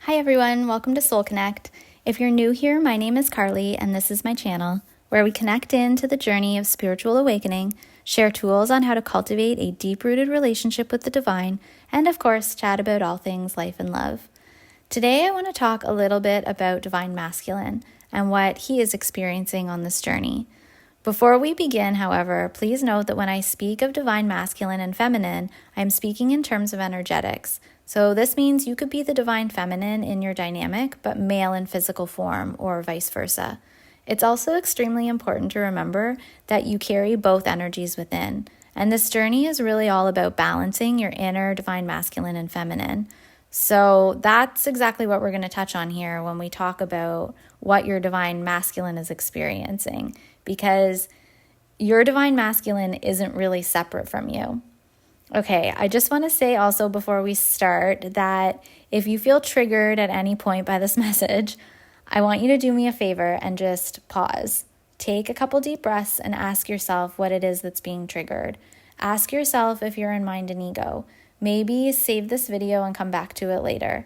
Hi everyone, welcome to Soul Connect. If you're new here, my name is Carly and this is my channel where we connect into the journey of spiritual awakening, share tools on how to cultivate a deep-rooted relationship with the divine, and of course, chat about all things life and love. Today I want to talk a little bit about Divine Masculine and what he is experiencing on this journey. Before we begin, however, please note that when I speak of divine masculine and feminine, I'm speaking in terms of energetics. So this means you could be the divine feminine in your dynamic, but male in physical form, or vice versa. It's also extremely important to remember that you carry both energies within. And this journey is really all about balancing your inner divine masculine and feminine. So that's exactly what we're going to touch on here when we talk about what your divine masculine is experiencing, because your divine masculine isn't really separate from you. Okay, I just want to say also before we start that if you feel triggered at any point by this message, I want you to do me a favor and just pause. Take a couple deep breaths and ask yourself what it is that's being triggered. Ask yourself if you're in mind and ego. Maybe save this video and come back to it later.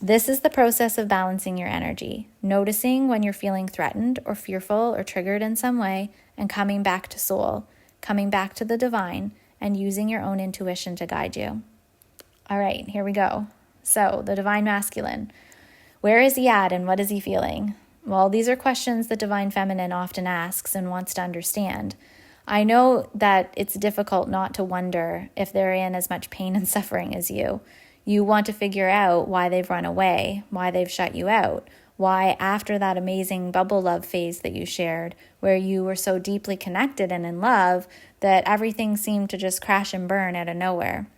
This is the process of balancing your energy, noticing when you're feeling threatened or fearful or triggered in some way, and coming back to soul, coming back to the divine, and using your own intuition to guide you. All right, here we go. So, the divine masculine. Where is he at and what is he feeling? Well, these are questions that divine feminine often asks and wants to understand. I know that it's difficult not to wonder if they're in as much pain and suffering as you. You want to figure out why they've run away, why they've shut you out, why after that amazing bubble love phase that you shared, where you were so deeply connected and in love that everything seemed to just crash and burn out of nowhere.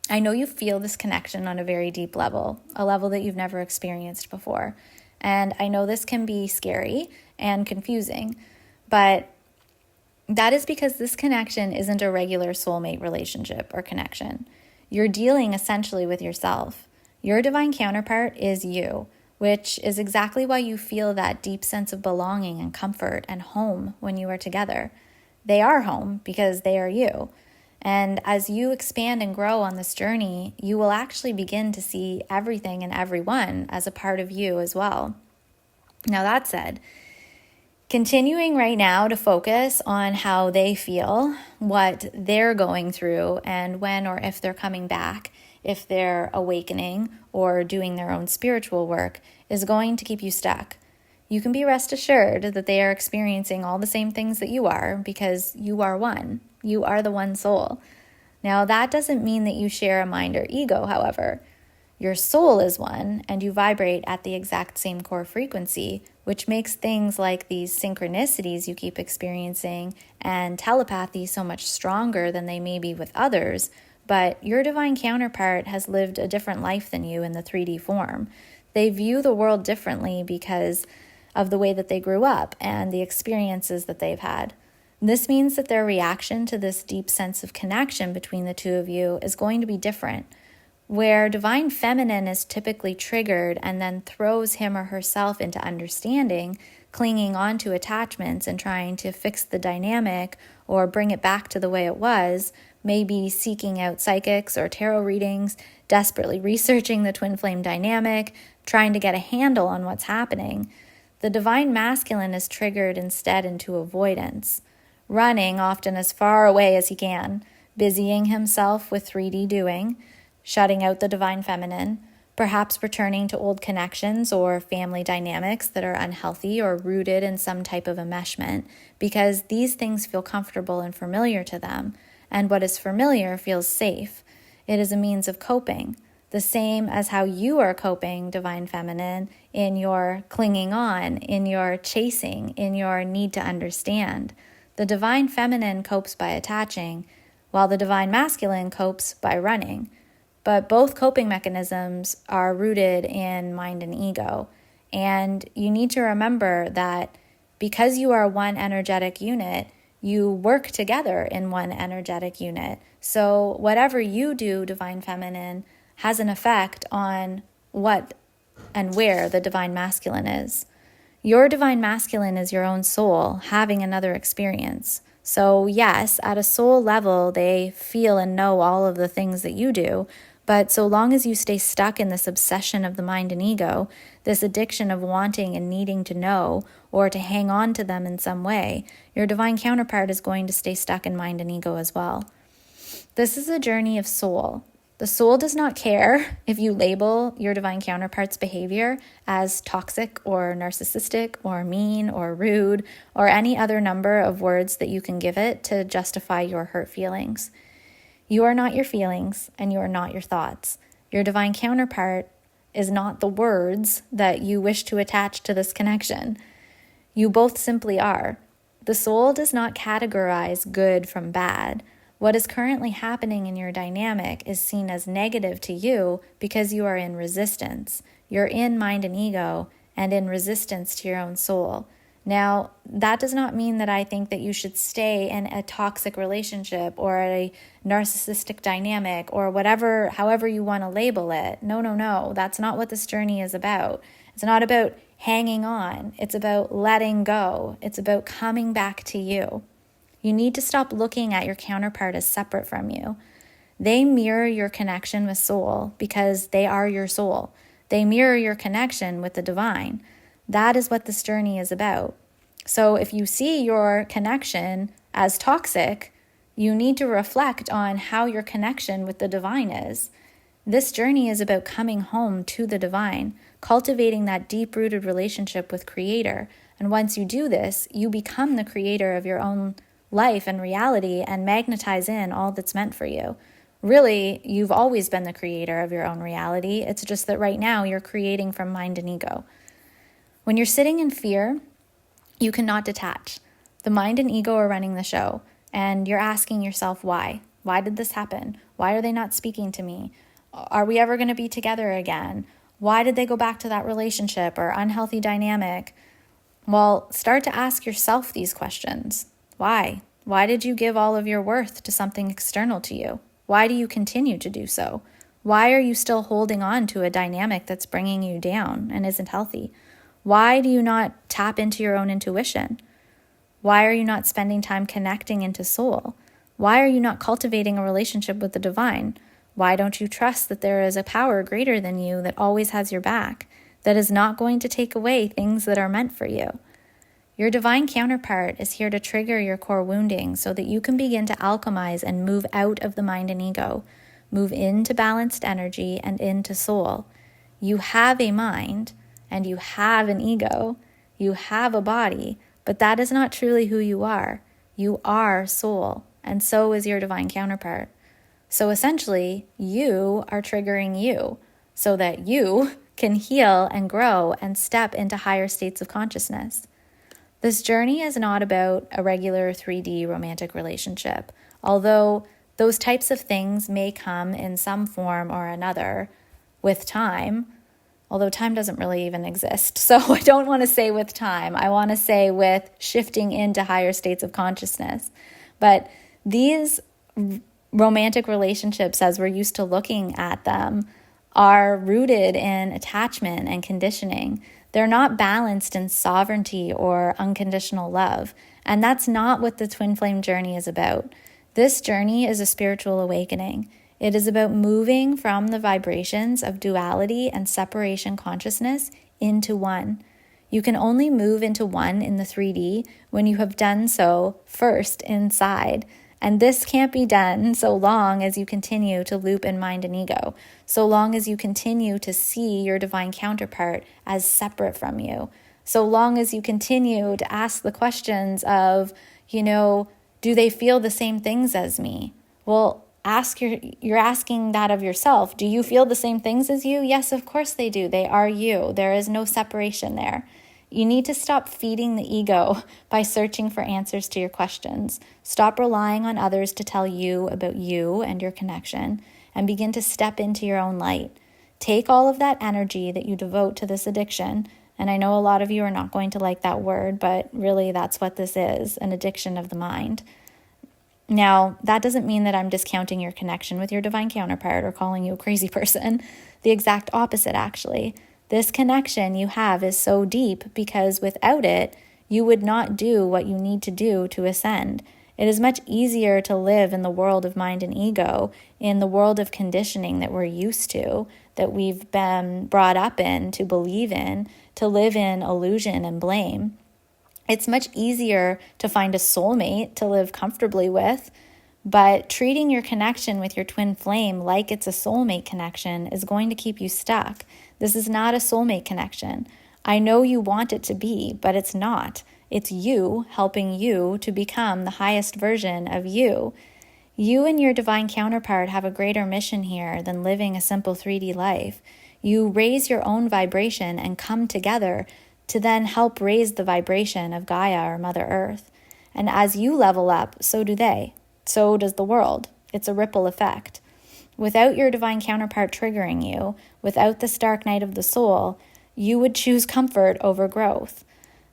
I know you feel this connection on a very deep level, a level that you've never experienced before. And I know this can be scary and confusing, but that is because this connection isn't a regular soulmate relationship or connection. You're dealing essentially with yourself. Your divine counterpart is you, which is exactly why you feel that deep sense of belonging and comfort and home when you are together. They are home because they are you. And as you expand and grow on this journey, you will actually begin to see everything and everyone as a part of you as well. Now that said, continuing right now to focus on how they feel, what they're going through, and when or if they're coming back, if they're awakening or doing their own spiritual work, is going to keep you stuck. You can be rest assured that they are experiencing all the same things that you are because you are one. You are the one soul. Now, that doesn't mean that you share a mind or ego, however. Your soul is one, and you vibrate at the exact same core frequency, which makes things like these synchronicities you keep experiencing and telepathy so much stronger than they may be with others. But your divine counterpart has lived a different life than you in the 3D form. They view the world differently because of the way that they grew up and the experiences that they've had. This means that their reaction to this deep sense of connection between the two of you is going to be different. Where divine feminine is typically triggered and then throws him or herself into understanding, clinging on to attachments and trying to fix the dynamic or bring it back to the way it was, maybe seeking out psychics or tarot readings, desperately researching the twin flame dynamic, trying to get a handle on what's happening. The divine masculine is triggered instead into avoidance, running often as far away as he can, busying himself with 3D doing, shutting out the divine feminine, perhaps returning to old connections or family dynamics that are unhealthy or rooted in some type of enmeshment, because these things feel comfortable and familiar to them, and what is familiar feels safe. It is a means of coping, the same as how you are coping, divine feminine, in your clinging on, in your chasing, in your need to understand. The divine feminine copes by attaching, while the divine masculine copes by running. But both coping mechanisms are rooted in mind and ego. And you need to remember that because you are one energetic unit, you work together in one energetic unit. So whatever you do, divine feminine, has an effect on what and where the divine masculine is. Your divine masculine is your own soul having another experience. So yes, at a soul level, they feel and know all of the things that you do, But so long as you stay stuck in this obsession of the mind and ego, this addiction of wanting and needing to know or to hang on to them in some way, your divine counterpart is going to stay stuck in mind and ego as well. This is a journey of soul. The soul does not care if you label your divine counterpart's behavior as toxic or narcissistic or mean or rude or any other number of words that you can give it to justify your hurt feelings. You are not your feelings and you are not your thoughts. Your divine counterpart is not the words that you wish to attach to this connection. You both simply are. The soul does not categorize good from bad. What is currently happening in your dynamic is seen as negative to you because you are in resistance. You're in mind and ego and in resistance to your own soul. Now, that does not mean that I think that you should stay in a toxic relationship or a narcissistic dynamic or whatever, however you want to label it. No. That's not what this journey is about. It's not about hanging on. It's about letting go. It's about coming back to you. You need to stop looking at your counterpart as separate from you. They mirror your connection with soul because they are your soul. They mirror your connection with the divine. That is what this journey is about. So if you see your connection as toxic, you need to reflect on how your connection with the divine is. This journey is about coming home to the divine, cultivating that deep-rooted relationship with Creator. And once you do this, you become the creator of your own life and reality and magnetize in all that's meant for you. Really, you've always been the creator of your own reality. It's just that right now you're creating from mind and ego. When you're sitting in fear, you cannot detach. The mind and ego are running the show, and you're asking yourself why. Why did this happen? Why are they not speaking to me? Are we ever going to be together again? Why did they go back to that relationship or unhealthy dynamic? Well, start to ask yourself these questions. Why? Why did you give all of your worth to something external to you? Why do you continue to do so? Why are you still holding on to a dynamic that's bringing you down and isn't healthy? Why do you not tap into your own intuition? Why are you not spending time connecting into soul? Why are you not cultivating a relationship with the divine? Why don't you trust that there is a power greater than you that always has your back, that is not going to take away things that are meant for you? Your divine counterpart is here to trigger your core wounding so that you can begin to alchemize and move out of the mind and ego, move into balanced energy and into soul. You have a mind and you have an ego, you have a body, but that is not truly who you are. You are soul, and so is your divine counterpart. So essentially, you are triggering you so that you can heal and grow and step into higher states of consciousness. This journey is not about a regular 3D romantic relationship, although those types of things may come in some form or another with time, although time doesn't really even exist. So I don't want to say with time. I want to say with shifting into higher states of consciousness. But these romantic relationships, as we're used to looking at them, are rooted in attachment and conditioning. They're not balanced in sovereignty or unconditional love. And that's not what the twin flame journey is about. This journey is a spiritual awakening. It is about moving from the vibrations of duality and separation consciousness into one. You can only move into one in the 3D when you have done so first inside. And this can't be done so long as you continue to loop in mind and ego, so long as you continue to see your divine counterpart as separate from you, so long as you continue to ask the questions of, do they feel the same things as me? Well, you're asking that of yourself. Do you feel the same things as you? Yes, of course they do. They are you. There is no separation there. You need to stop feeding the ego by searching for answers to your questions. Stop relying on others to tell you about you and your connection, and begin to step into your own light. Take all of that energy that you devote to this addiction, and I know a lot of you are not going to like that word, but really that's what this is, an addiction of the mind. Now, that doesn't mean that I'm discounting your connection with your divine counterpart or calling you a crazy person. The exact opposite, actually. This connection you have is so deep because without it, you would not do what you need to do to ascend. It is much easier to live in the world of mind and ego, in the world of conditioning that we're used to, that we've been brought up in, to believe in, to live in illusion and blame. It's much easier to find a soulmate to live comfortably with, but treating your connection with your twin flame like it's a soulmate connection is going to keep you stuck. This is not a soulmate connection. I know you want it to be, but it's not. It's you helping you to become the highest version of you. You and your divine counterpart have a greater mission here than living a simple 3D life. You raise your own vibration and come together to then help raise the vibration of Gaia or Mother Earth. And as you level up, so do they. So does the world. It's a ripple effect. Without your divine counterpart triggering you, without the stark night of the soul, you would choose comfort over growth.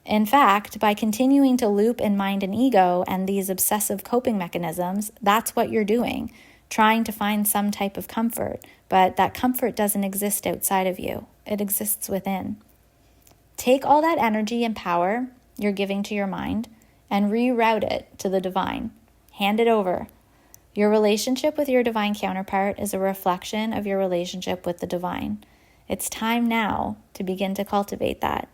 In fact, by continuing to loop in mind and ego and these obsessive coping mechanisms, that's what you're doing, trying to find some type of comfort. But that comfort doesn't exist outside of you. It exists within. Take all that energy and power you're giving to your mind and reroute it to the divine. Hand it over. Your relationship with your divine counterpart is a reflection of your relationship with the divine. It's time now to begin to cultivate that.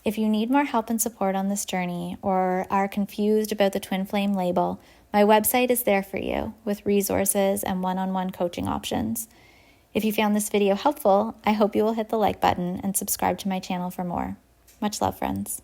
If you need more help and support on this journey or are confused about the twin flame label, my website is there for you with resources and one-on-one coaching options. If you found this video helpful, I hope you will hit the like button and subscribe to my channel for more. Much love, friends.